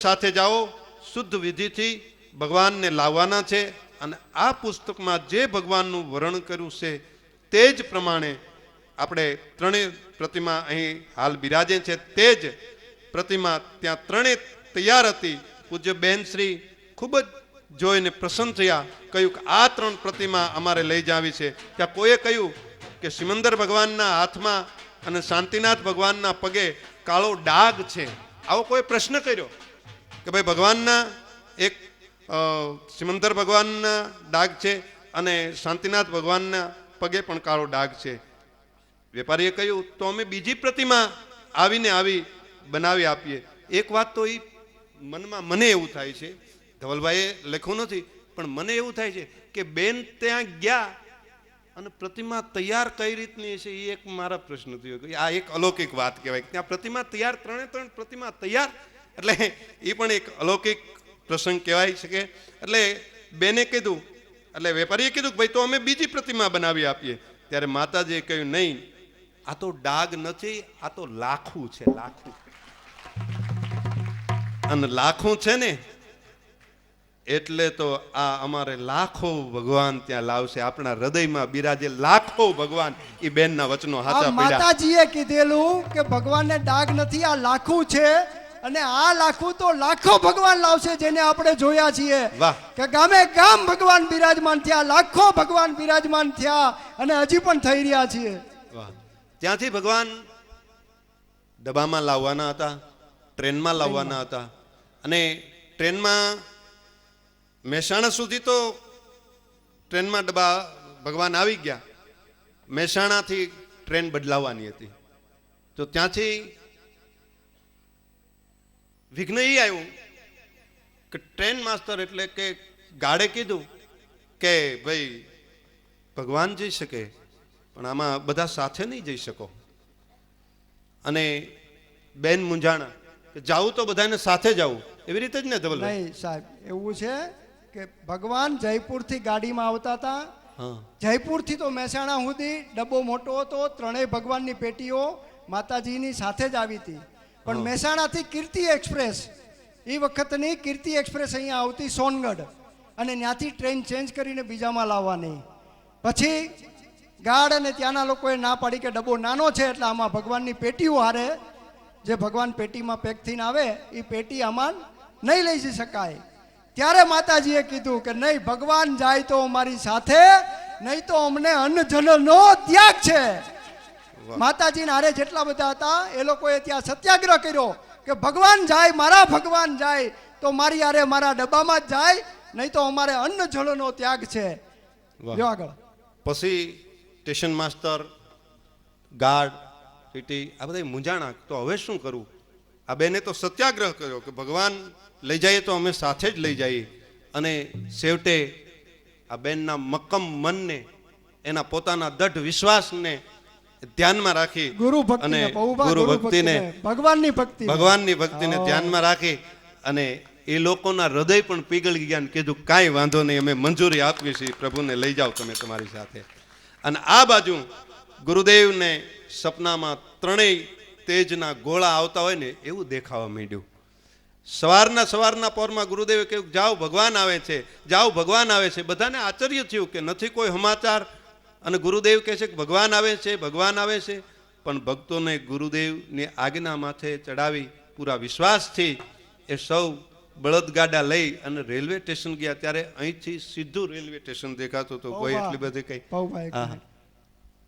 સાથે જાઓ, શુદ્ધ વિધિથી ભગવાનને લાવવાના છે અને આ પુસ્તકમાં જે ભગવાનનું વર્ણન કર્યું છે તે જ પ્રમાણે આપણે ત્રણેય પ્રતિમા અહીં હાલ બિરાજે છે. તે જ પ્રતિમા ત્યાં ત્રણેય તૈયાર હતી. પૂજ્ય બેન શ્રી ખૂબ જ જોઈને પ્રસન્ન થયા, કહ્યું કે આ ત્રણ પ્રતિમા અમારે લઈ જાવી છે. ત્યાં કોઈએ કહ્યું કે સિમંદર ભગવાનના હાથમાં અને શાંતિનાથ ભગવાનના પગે કાળો ડાઘ છે. આવો કોઈ પ્રશ્ન કર્યો કે ભાઈ ભગવાનના એક સિમંદર ભગવાનના ડાઘ છે અને શાંતિનાથ ભગવાનના પગે પણ કાળો ડાઘ છે. વેપારીએ કહ્યું તો અમે બીજી પ્રતિમા આવીને આવી બનાવી આપીએ. એક વાત તો એ મનમાં મને એવું થાય છે, ધવલભાઈએ લખ્યું નથી પણ મને એવું થાય છે કે બેન ત્યાં ગયા અને પ્રતિમા તૈયાર કઈ રીતની છે એ એક મારા પ્રશ્ન થયો. આ એક અલૌકિક વાત કહેવાય. ત્યાં પ્રતિમા તૈયાર, ત્રણ પ્રતિમા તૈયાર, એટલે એ પણ એક અલૌકિક પ્રસંગ કહેવાય શકે. એટલે બેને કીધું, એટલે વેપારીએ કીધું કે ભાઈ તો અમે બીજી પ્રતિમા બનાવી આપીએ. ત્યારે માતાજીએ કહ્યું નહીં, આ તો ડાઘ નથી, આ તો લાખું છે, લાખું. અને લાખું છે ને એટલે તો આ અમારે લાખો ભગવાન ત્યાં લાવશે. આપણા હૃદયમાં બિરાજે લાખો ભગવાન. એ બેનના વચનો હાચા પડ્યા. માતાજીએ કીધેલું કે ભગવાનને ડાઘ નથી, આ લાખું છે. અને આ લાખું તો લાખો ભગવાન લાવશે, જેને આપણે જોયા છીએ. વાહ! કે ગામે ગામ ભગવાન બિરાજમાન થયા, લાખો ભગવાન બિરાજમાન થયા અને હજી પણ થઈ રહ્યા છીએ. વાહ! ત્યાંથી ભગવાન ડબ્બામાં લાવવાના હતા, ટ્રેનમાં લાવવાના હતા. અને ટ્રેનમાં મહેસાણા સુધી તો ટ્રેનમાં ડબ્બા ભગવાન આવી ગયા. મહેસાણાથી ટ્રેન બદલાવવાની હતી. તો ત્યાંથી વિઘ્ન એ આવ્યું કે ટ્રેન માસ્તર એટલે કે ગાડે કીધું કે ભાઈ ભગવાન જઈ શકે પણ આમાં બધા સાથે નહીં જઈ શકો. અને બેન મૂંઝાણા કે જાવું તો બધાને સાથે જવું, એવી રીતે જ ને ધવલ? નહીં સાહેબ, એવું છે કે ભગવાન જયપુરથી ગાડીમાં આવતા હતા. જયપુરથી તો મહેસાણા સુધી ડબ્બો મોટો હતો, ત્રણેય ભગવાનની પેટીઓ માતાજીની સાથે જ આવી હતી. પણ મહેસાણાથી કીર્તિ એક્સપ્રેસ, એ વખતની કીર્તિ એક્સપ્રેસ અહીંયા આવતી સોનગઢ, અને ત્યાંથી ટ્રેન ચેન્જ કરીને બીજામાં લાવવાની. પછી ગાર્ડ અને ત્યાંના લોકોએ ના પાડી કે ડબ્બો નાનો છે એટલે આમાં ભગવાનની પેટીઓ હારે જે ભગવાન પેટીમાં પેક થઈને આવે એ પેટી આમાં નહીં લઈ જઈ શકાય. ત્યારે માતાજીએ કીધું કે નહીં, ભગવાન જાય તો અમારી સાથે, નહીં તો અમને અન્નજનનો ત્યાગ છે. માતાજીના હારે જેટલા બધા હતા એ લોકોએ ત્યાં સત્યાગ્રહ કર્યો કે ભગવાન જાય, મારા ભગવાન જાય તો મારી હારે મારા ડબ્બામાં જ જાય, નહીં તો અમારે અન્નજળનો ત્યાગ છે. જો આગળ. પછી સ્ટેશન માસ્ટર, ગાર્ડ, ટીટી આ બધા મૂંઝાણા. તો હવે શું કરવું? આ બેને તો સત્યાગ્રહ કર્યો કે ભગવાન લઈ જઈએ તો અમે સાથે જ લઈ જઈએ. અને છેવટે આ બેનના મક્કમ મનને, એના પોતાના દઢ વિશ્વાસને ધ્યાનમાં રાખી ગુરુ ભક્તિને, ભગવાનની ભક્તિને ધ્યાનમાં રાખી અને એ લોકોના હૃદય પણ પીગળી ગયા. કીધું કાંઈ વાંધો નહીં, અમે મંજૂરી આપીએ છીએ, પ્રભુને લઈ જાઓ તમે તમારી સાથે. અને આ બાજુ ગુરુદેવને સપનામાં ત્રણેય તેજના ગોળા આવતા હોય ને એવું દેખાવા માંડ્યું. સવારના પોરમાં ગુરુદેવે કહ્યું જાઓ ભગવાન આવે છે, જાઓ ભગવાન આવે છે. બધાને આશ્ચર્ય થયું કે નથી કોઈ સમાચાર. અને ગુરુદેવ કહે છે કે ભગવાન આવે છે, ભગવાન આવે છે. પણ ભક્તોને ગુરુદેવની આજ્ઞા માથે ચડાવી પૂરા વિશ્વાસથી એ સૌ બળદગાડા લઈ અને રેલવે સ્ટેશન ગયા. ત્યારે અહીંથી સીધું રેલવે સ્ટેશન દેખાતું હતું. કોઈ એટલી બધી કઈ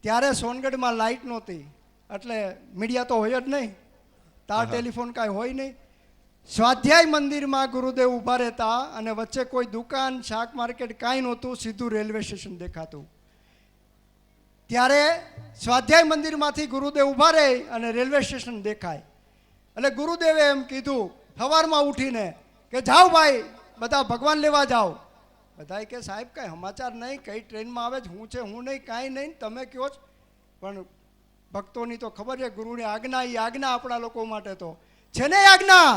ત્યારે સોનગઢમાં લાઇટ નહોતી, એટલે મીડિયા તો હોય જ નહીં, તાર ટેલિફોન કાંઈ હોય નહીં. સ્વાધ્યાય મંદિરમાં ગુરુદેવ ઊભા રહેતા અને વચ્ચે કોઈ દુકાન, શાક માર્કેટ કાંઈ નહોતું, સીધું રેલવે સ્ટેશન દેખાતું. ત્યારે સ્વાધ્યાય મંદિરમાંથી ગુરુદેવ ઊભા રહે અને રેલવે સ્ટેશન દેખાય. એટલે ગુરુદેવે એમ કીધું સવારમાં ઉઠીને કે જાઓ ભાઈ બધા ભગવાન લેવા જાઓ. બધાએ કે સાહેબ કાંઈ સમાચાર નહીં, કઈ ટ્રેનમાં આવે છે, હું છે હું નહીં, કાંઈ નહીં, તમે કહો જ. પણ ભક્તોની તો ખબર છે ગુરુની આજ્ઞા, એ આજ્ઞા આપણા લોકો માટે તો છે ને આજ્ઞા.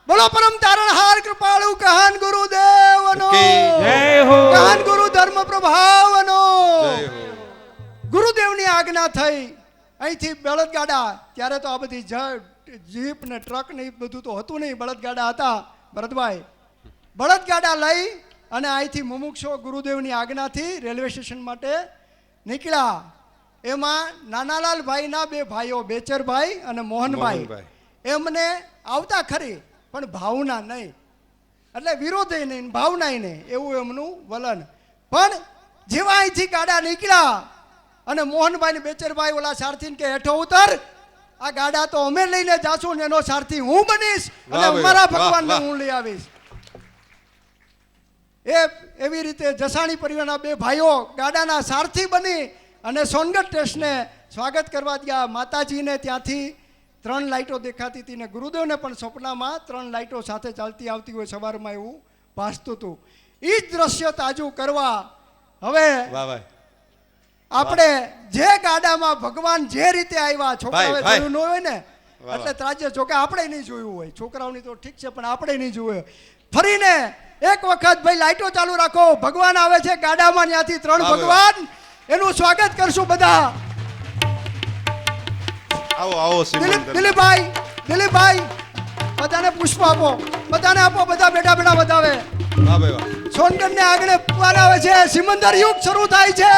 બોલો પરમ તારણહાર કૃપાળુ કહાન ગુરુદેવનો જય હો, કહાન ગુરુ ધર્મ પ્રભાવનો જય હો. ગુરુદેવની આજ્ઞા થઈ અહીંથી બળદગાડા. ત્યારે તો આ બધી જીપ ને ટ્રક ને એ બધું તો હતું નહીં, બળદગાડા હતા. ભરતભાઈ બળદગાડા લઈ અને અહીંથી મુમુક્ષો ગુરુદેવની આજ્ઞાથી રેલવે સ્ટેશન માટે નીકળ્યા. એમાં નાનાલાલભાઈના બે ભાઈઓ બેચરભાઈ અને મોહનભાઈ એમને આવતા ખરી પણ ભાવના નહીં, એટલે વિરોધે નહીં ભાવનાય નહીં, એવું એમનું વલણ. પણ જેવા અહીંથી ગાડા નીકળ્યા અને મોહનભાઈ ને બેચરભાઈ ઓલા સારથીને કે હેઠો ઉતર, આ ગાડા તો અમે લઈને જાશું ને એનો સારથી હું બનીશ અને અમારા ભગવાનને હું લઈ આવીશ. એવી રીતે જસાણી પરિવારના બે ભાઈઓ ગાડાના સારથી બની અને સોનગઢ સ્ટેશને સ્વાગત કરવા ગયા. માતાજીને ત્યાંથી 3 લાઈટો દેખાતી હતી ને ગુરુદેવને પણ સપનામાં 3 લાઈટો સાથે ચાલતી આવતી હોય સવારમાં એવું ભાસતું હતું. એ જ દ્રશ્ય તાજું કરવા હવે આપણે જે ગાડામાં ભગવાન જે રીતે આવ્યા, છોકરાઓએ જોયું ન હોય ને એટલે ત્રાજ્ય, જોકે આપણે નહીં જોયું હોય, છોકરાઓની તો ઠીક છે પણ આપણે નહીં જોયું. ફરીને એક વખત ભાઈ લાઈટો ચાલુ રાખો, ભગવાન આવે છે ગાડામાં, ત્યાંથી 3 ભગવાન, એનું સ્વાગત કરશું બધા. આવો આવો દિલીપભાઈ બધાને પુષ્પ આપો, બધાને આપો, બધા બેઠા બેઠા વધાવે. સોનગઢ ને આગળ પુકાર આવે છે, સિમંદર યુગ શરૂ થાય છે.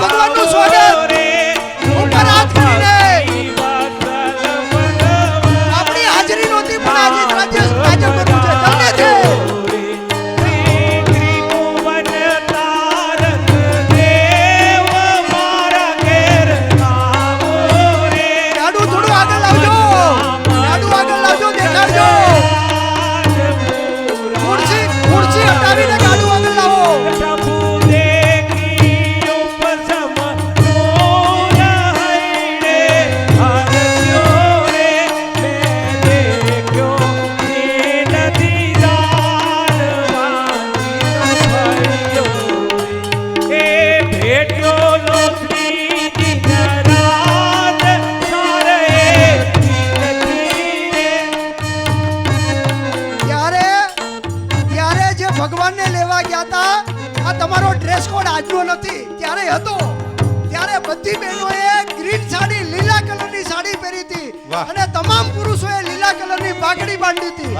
ભગવાનનું સ્વાગત ઉપર હાથ કરીને આપણી હાજરી નહોતી પણ આજે રાજ્ય કરવું છે, તમને છે. લાડુ થોડું આગળ લાવજો, દેખાડજો. ખુરશી હટાવીને ગાડું આગળ લાવો. ભગવાનને લેવા ગયા હતા, આ તમારો ડ્રેસ કોડ આજનો નથી, ત્યારે હતો. ત્યારે બધી બહેનોએ ગ્રીન સાડી, લીલા કલરની સાડી પહેરી હતી અને તમામ પુરુષોએ લીલા કલરની પાઘડી બાંધી હતી.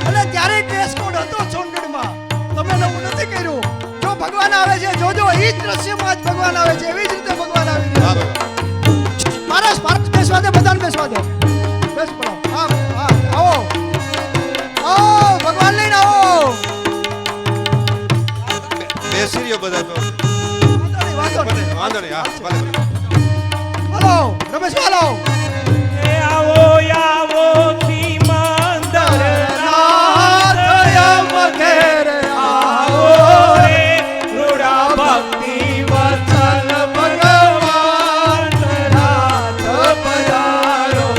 અને ત્યારે ડ્રેસ કોડ હતો સોનગઢમાં. તમે નવું નથી કર્યું. જો ભગવાન આવે છે, જોજો, એ જ દ્રશ્યમાં જ ભગવાન આવે છે, એવી જ રીતે ભગવાન આવી રહ્યા છે. પારસ બેસવા દે, બધાને બેસવા દે. બેસ પડો. હા આવો ભગવાન લઈને આવો. બેસી રહ્યો બધા તો વાંધો નહીં. હા ભલે. Hello Ramesh, hello. આવો સિમંદર નાથ યમ ઘેર આવો રે, રૂડા ભક્તિ વત્સલ ભગવાન નાથ પધારો.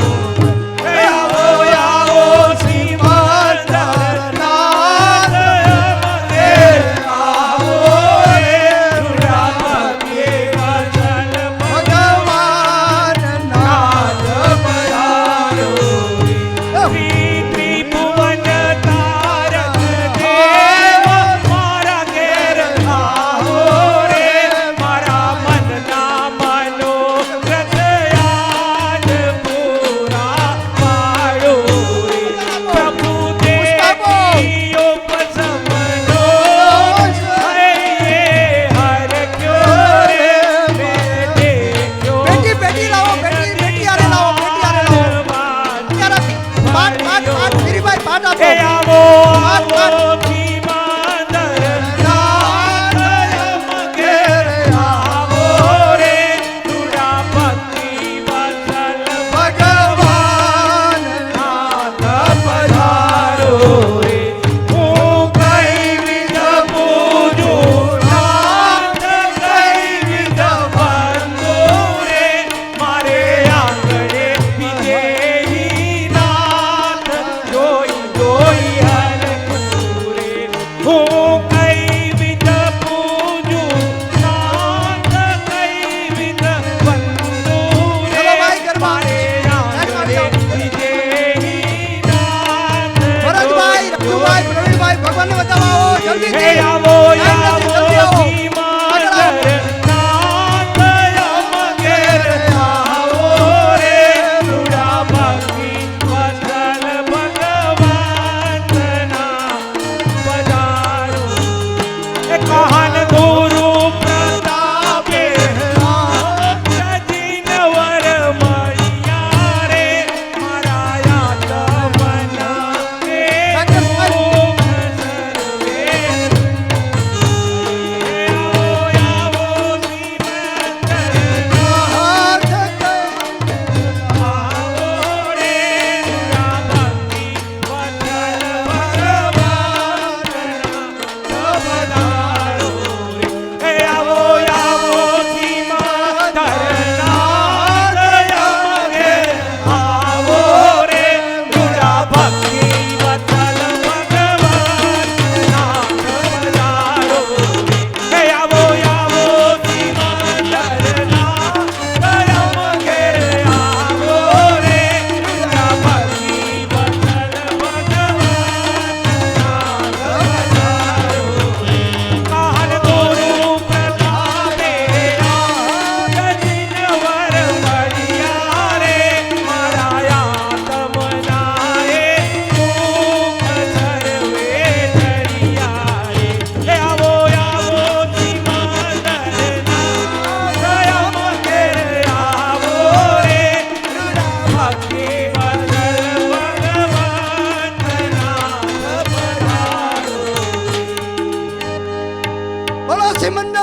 આવો સિમંદર નાથ યમ ઘેર આવો રે, રૂડા ભક્તિ વત્સલ ભગવાન નાથ પધારો.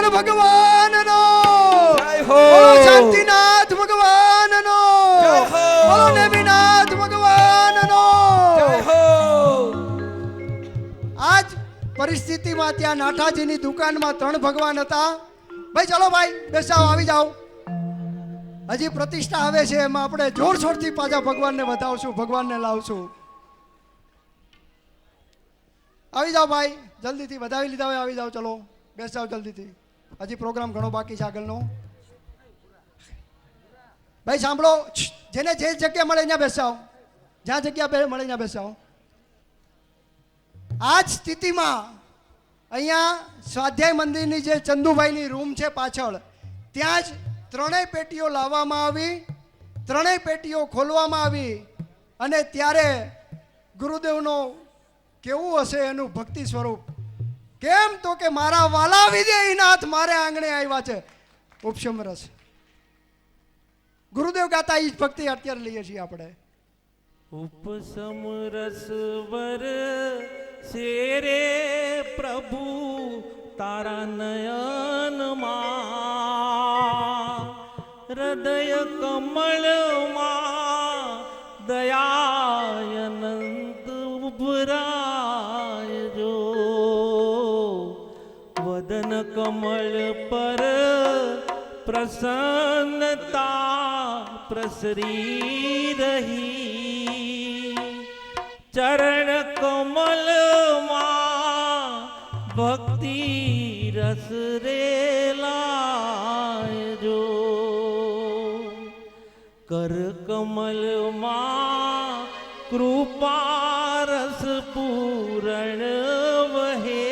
કૃષ્ણ ભગવાનનો જય હો. બોલો શાંતિનાથ ભગવાનનો જય હો. બોલો નેમિનાથ ભગવાનનો જય હો. આજ પરિસ્થિતિમાં ત્યાં નાઠાજીની દુકાનમાં 3 ભગવાન હતા. ભાઈ ચલો ભાઈ બેસાઓ, આવી જાઓ. હજી પ્રતિષ્ઠા આવે છે, એમાં આપણે જોરશોરથી પાછા ભગવાનને વધાવશું, ભગવાનને લાવશું. આવી જાઓ ભાઈ, જલ્દીથી વધાવી લીધા હોય આવી જાઓ. ચલો બેસ જાઓ જલ્દીથી, હજી પ્રોગ્રામ ઘણો બાકી છે આગળનો. ભાઈ સાંભળો, જેને જે જગ્યા મળે ત્યાં બેસાઓ, જ્યાં જગ્યા મળે ત્યાં બેસાઓ. આ જ સ્થિતિમાં અહીંયા સ્વાધ્યાય મંદિરની જે ચંદુભાઈની રૂમ છે પાછળ, ત્યાં જ 3 પેટીઓ લાવવામાં આવી, 3 પેટીઓ ખોલવામાં આવી. અને ત્યારે ગુરુદેવનો કેવું હશે એનું ભક્તિ સ્વરૂપ. કેમ તો કે મારા વાલા વિજયનાથ મારે આંગણે આવ્યા છે. ઉપશમ રસ ગુરુદેવ ગાતા એ જ ભક્તિ અત્યારે લઈએ છીએ આપણે. ઉપસમ રસ વર શેરે પ્રભુ તારા નયનમાં, હૃદય કમળમાં દયાનંદ ઉભરાય જો, વદન કમળ પર પ્રસન્નતા પ્રસરી રહી, ચરણ કમલમાં ભક્તિ રસ રેલાય જો, કર કમલમાં કૃપા રસ પૂરણ વહે,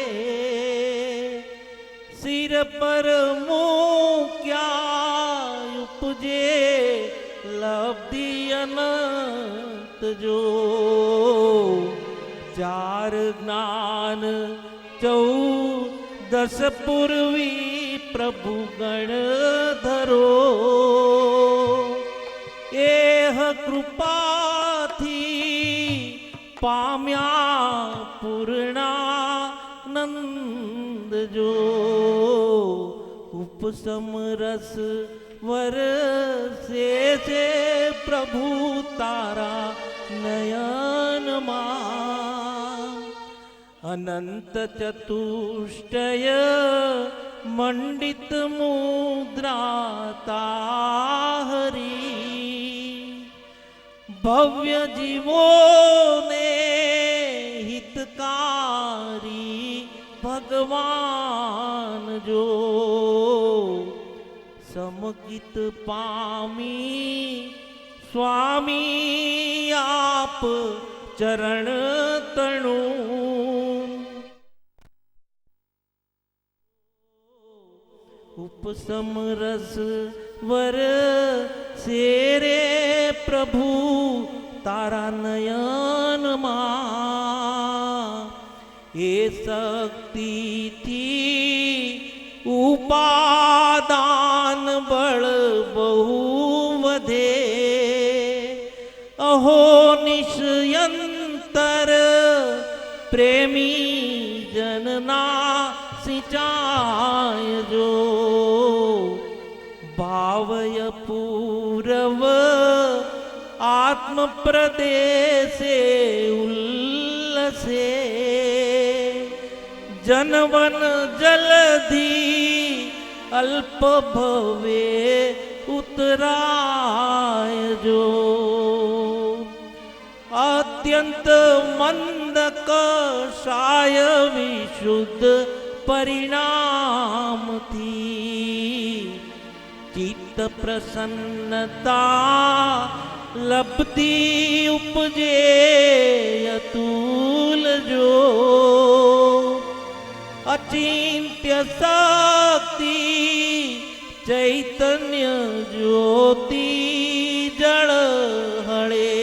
સિર પર મૂક્યા ઉપજે લબ્ધિ અનંત જો, 4 જ્ઞાન 14 પૂર્વી પ્રભુ ગણ ધરો, એહ કૃપાથી પામ્યા પૂર્ણાનંદ જો, ઉપસમ રસ વરસે છે પ્રભુ તારા નયનમાં, અનંત ચતુષ્ટય મંડિત મુદ્રા તાહરી, ભવ્ય જીવોને હિતકારી ભગવાન જો, સમકિત પામી સ્વામી આપ ચરણ તણું, ઉપસમ રસ વર શેરે પ્રભુ તારા નયનમાં, એ શક્તિથી ઉપાદાન બળ બહુ વધે, અહો નિશયંતર પ્રેમી જનના સિંચાય જો, ભાવય પૂરવ આત્મ પ્રદેશે ઉલ્લસે, જનવન જલધી અલ્પ ભવે ઉતરાય જો, અત્યંત મંદ કષાય વિશુદ્ધ પરિણામથી, ચિત્ત પ્રસન્નતા લબ્ધિ ઉપજે અતુલ જો, અચિંત્ય શક્તિ ચૈતન્ય જ્યોતિ જળ હળે,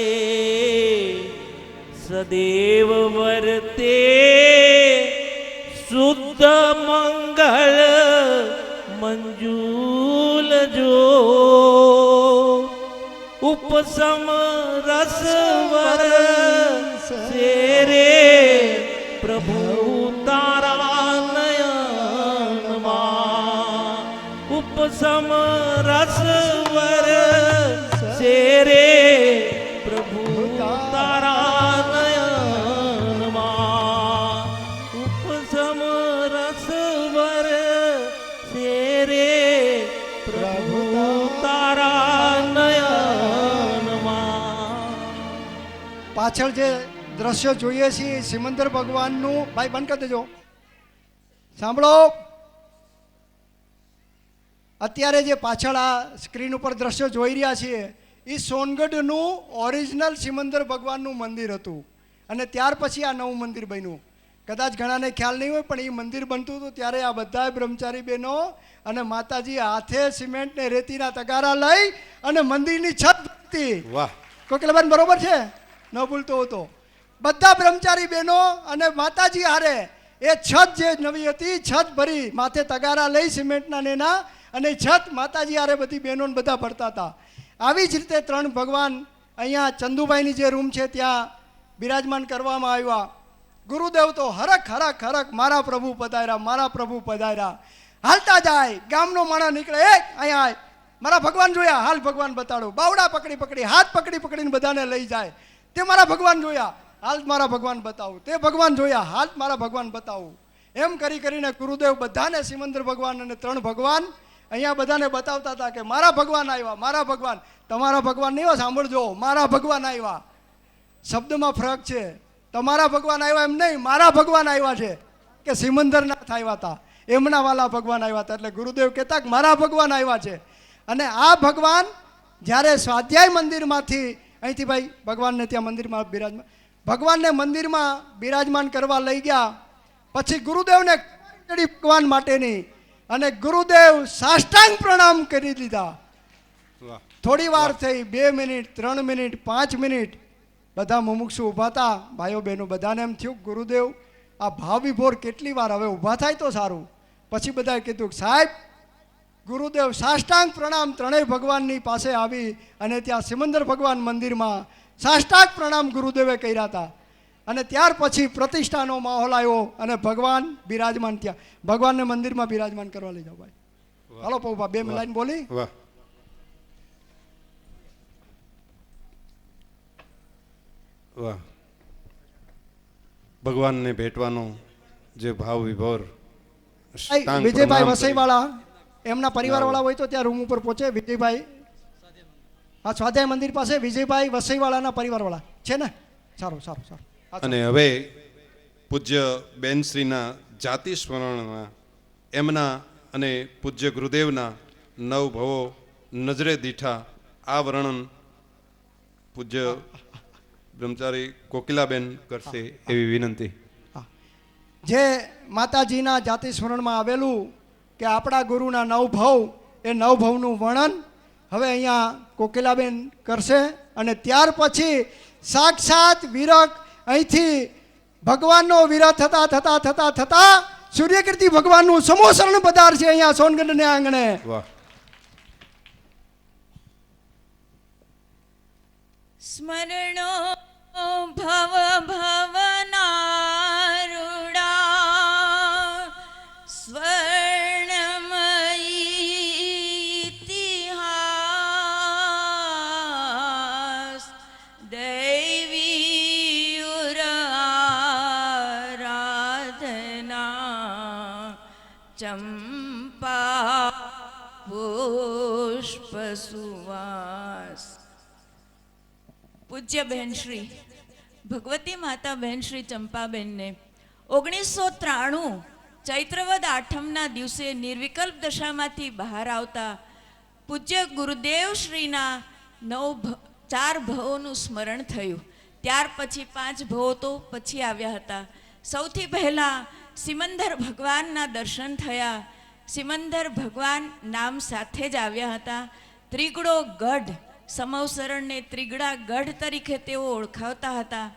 સદેવ વર્તે શુદ્ધ મંગળ મંજૂલ જો, ઉપસમ રસ વર શેરે પ્રભુ તારા નયનમાં, સમરસવર શેરે પ્રભુ તારા નયનમાં ઉપસમરસવર શેરે પ્રભુ તારા નયનમાં. પાછળ જે દ્રશ્ય જોઈએ છીએ સિમંદર ભગવાનનું, ભાઈ બંધ કરી દેજો, સાંભળો. અત્યારે જે પાછળ આ સ્ક્રીન ઉપર દ્રશ્ય જોઈ રહ્યા છીએ એ સોનગઢનું ઓરિજિનલ સિમંદર ભગવાનનું મંદિર હતું અને ત્યાર પછી આ નવું મંદિર બન્યું. કદાચ ઘણાને ખ્યાલ નહીં હોય પણ એ મંદિર બનતું હતું ત્યારે આ બધા બ્રહ્મચારી બહેનો અને માતાજી હાથે સિમેન્ટ ને રેતીના તગારા લઈ અને મંદિરની છત ભરતી. વાહ, કોકિલાબેન બરોબર છે, ન ભૂલતો હતો. બધા બ્રહ્મચારી બહેનો અને માતાજી હારે એ છત જે નવી હતી છત ભરી માથે તગારા લઈ સિમેન્ટના નેના અને છત માતાજી હારે બધી બહેનો બધા ભરતા હતા. આવી જ રીતે ત્રણ ભગવાન અહીંયા ચંદુભાઈની જે રૂમ છે ત્યાં બિરાજમાન કરવામાં આવ્યા. ગુરુદેવ તો હરખ હરખ હરખ મારા પ્રભુ પધાર્યા, મારા પ્રભુ પધાર્યા. હાલતા જાય, ગામનો માણસ નીકળે, એ અહીંયા આય, મારા ભગવાન જોયા, હાલ ભગવાન બતાડો. બાવડા પકડી પકડી હાથ પકડી પકડીને બધાને લઈ જાય. તે મારા ભગવાન જોયા, હાલ મારા ભગવાન બતાવું. તે ભગવાન જોયા, હાલ મારા ભગવાન બતાવું. એમ કરી કરીને ગુરુદેવ બધાને સિમંદર ભગવાન અને ત્રણ ભગવાન અહીંયા બધાને બતાવતા હતા કે મારા ભગવાન આવ્યા, મારા ભગવાન. તમારા ભગવાન નહીં હોય, સાંભળજો, મારા ભગવાન આવ્યા. શબ્દમાં ફરક છે. તમારા ભગવાન આવ્યા એમ નહીં, મારા ભગવાન આવ્યા છે કે સિમંદરનાથ આવ્યા હતા, એમના વાલા ભગવાન આવ્યા હતા. એટલે ગુરુદેવ કહેતા કે મારા ભગવાન આવ્યા છે. અને આ ભગવાન જ્યારે સ્વાધ્યાય મંદિરમાંથી અહીંથી ભાઈ ભગવાનને ત્યાં મંદિરમાં બિરાજમાન, ભગવાનને મંદિરમાં બિરાજમાન કરવા લઈ ગયા. પછી ગુરુદેવને ભગવાન માટેની અને ગુરુદેવ સાષ્ટાંગ પ્રણામ કરી દીધા. થોડી વાર થઈ, 2 મિનિટ, 3 મિનિટ, 5 મિનિટ, બધા મુમુક્ષુ ઊભા હતા. ભાઈઓ બહેનો બધાને એમ થયું ગુરુદેવ આ ભાવ વિભોર કેટલી વાર, હવે ઊભા થાય તો સારું. પછી બધાએ કીધું સાહેબ, ગુરુદેવ સાષ્ટાંગ પ્રણામ ત્રણેય ભગવાનની પાસે આવી અને ત્યાં સિમંદર ભગવાન મંદિરમાં સાષ્ટાંગ પ્રણામ ગુરુદેવે કર્યા હતા. અને ત્યાર પછી પ્રતિષ્ઠાનો માહોલ આવ્યો અને ભગવાન બિરાજમાન ત્યાં, ભગવાનને મંદિરમાં બિરાજમાન કરવા લઈ જાઓ ભાઈ. હાલો પૌભા, 2 લાઈન બોલી. વાહ, વાહ. ભગવાનને ભેટવાનો જે ભાવ વિભોર સાષ્ટાંગ વિજયભાઈ પ્રણામ વસઈવાળા, એમના પરિવારવાળા હોય તો ત્યાં રૂમ ઉપર પહોંચે. વિજયભાઈ, હા, સ્વાધ્યાય મંદિર પાસે વિજયભાઈ વસઈવાળાના પરિવારવાળા છે ને? સારું સારું સારું. અને હવે પૂજ્ય બેનશ્રીના જાતિ સ્મરણમાં એમના અને પૂજ્ય ગુરુદેવના 9 ભવો નજરે દીઠા આ વર્ણન પૂજ્ય બ્રહ્મચારી કોકિલાબેન કરશે એવી વિનંતી. જે માતાજીના જાતિ સ્મરણમાં આવેલું કે આપણા ગુરુના 9 ભવ, એ 9 ભવનું વર્ણન હવે અહીંયા કોકિલાબેન કરશે. અને ત્યાર પછી સાક્ષાત વિરક અહીંથી ભગવાનનો વિરહ થતા થતા થતા થતા સૂર્યકીર્તિ ભગવાનનું સમોસરણ પધાર છે અહીંયા સોનગઢને આંગણે. વાહ. સ્મરણો ભવ ભવનારુડા સ્વર્ણમયી ઇતિહાસ દૈવી આરાધના ચંપા પુષ્પ સુવાસ. પૂજ્ય બહેન શ્રી ભગવતી માતા બહેન શ્રી ચંપાબેનને 1993 ચૈત્રવદ આઠમના દિવસે નિર્વિકલ્પ દશામાંથી બહાર આવતા પૂજ્ય ગુરુદેવ શ્રીના 4 ભવોનું સ્મરણ થયું. ત્યાર પછી 5 ભવો તો પછી આવ્યા હતા. સૌથી પહેલાં સિમંદર ભગવાનના દર્શન થયા. સિમંદર ભગવાન નામ સાથે જ આવ્યા હતા. ત્રિગુણો ગઢ, સમવસરણને ત્રિગડા ગઢ તરીકે તેઓ ઓળખાવતા હતા.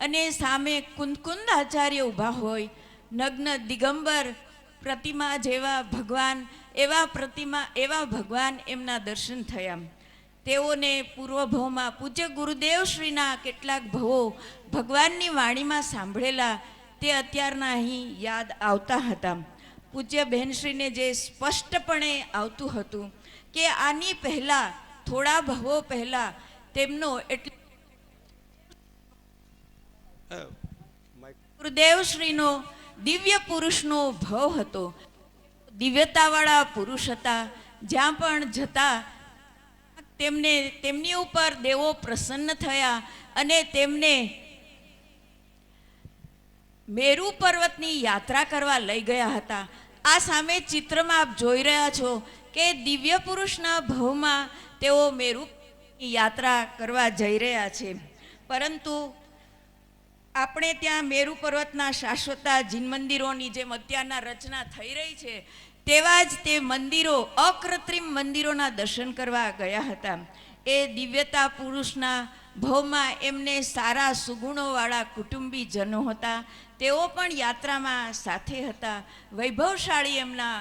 અને સામે કુંદકુંદ આચાર્ય ઊભા હોય, નગ્ન દિગંબર પ્રતિમા જેવા ભગવાન, એવા ભગવાન એમના દર્શન થયા. તેઓને પૂર્વભવમાં પૂજ્ય ગુરુદેવ શ્રીના કેટલાક ભવો ભગવાનની વાણીમાં સાંભળેલા તે અત્યારના અહીં યાદ આવતા હતા. પૂજ્ય બહેનશ્રીને જે સ્પષ્ટપણે આવતું હતું કે આની પહેલાં થોડા ભવો પહેલાં તેમનો ગુરુદેવશ્રીનો દિવ્ય પુરુષનો ભવ હતો. દિવ્યતાવાળા પુરુષ હતા. જ્યાં પણ જતા તેમની ઉપર દેવો પ્રસન્ન થયા અને તેમને મેરુ પર્વતની યાત્રા કરવા લઈ ગયા હતા. આ સામે ચિત્રમાં આપ જોઈ રહ્યા છો કે દિવ્ય પુરુષના ભવમાં તેઓ મેરુની યાત્રા કરવા જઈ રહ્યા છે. પરંતુ આપણે ત્યાં મેરુ પર્વતના શાશ્વતા જીન મંદિરોની જેમ અત્યારના રચના થઈ રહી છે તેવા જ તે મંદિરો, અકૃત્રિમ મંદિરોના દર્શન કરવા ગયા હતા. એ દિવ્યતા પુરુષના ભવમાં એમને સારા સુગુણોવાળા કુટુંબીજનો હતા. તેઓ પણ યાત્રામાં સાથે હતા. વૈભવશાળી એમના